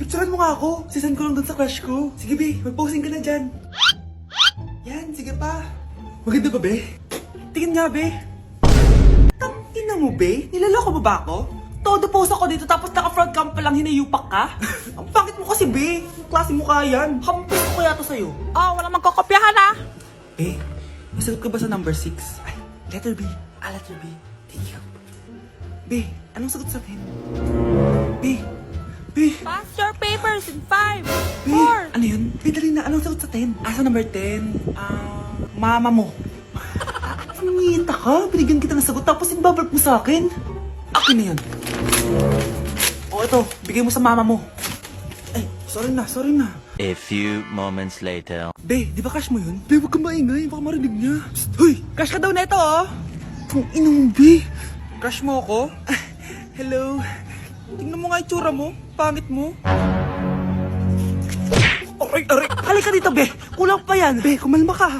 picturean mo nga ako. Sisend ko lang dun sa crush ko. Sige, be. Mag-posing ka na dyan. Yan, sige pa. Maganda ba, be? Tingin nga, be. Tangina mo, be? Nilaloko mo ba ako? Todo post ako dito tapos naka-front cam pa lang hinayupak ka? Ang pangit mo kasi, be. Ang klase mo kaya yan. Hampis ko kaya to sa'yo. Walang magkokopyahan ah. Be, masagot ka ba sa number 6? Ay, letter B. Letter B. Thank you. Be, anong sagot sa 10? Be. Pass your papers in 5, Be, 4. ano yun? Be, dali na. Anong sagot sa 10? Sa number 10? Mama mo. Nangita ka? Binigyan kita ng sagot tapos inbabalik mo sa akin? Akin na yun. O, ito. Bigay mo sa mama mo. Ay, sorry na. A few moments later. Be, di ba crush mo yun? Be, huwag kang maingay. Baka marinig niya. Psst, hoy! Crush ka daw na ito, oh! Kung ina mo, Be. Crush mo ako? Hello? Tingnan mo nga itsura mo. Pangit mo. Aray! Halika dito, Be. Kulang pa yan. Be, kumalma ka.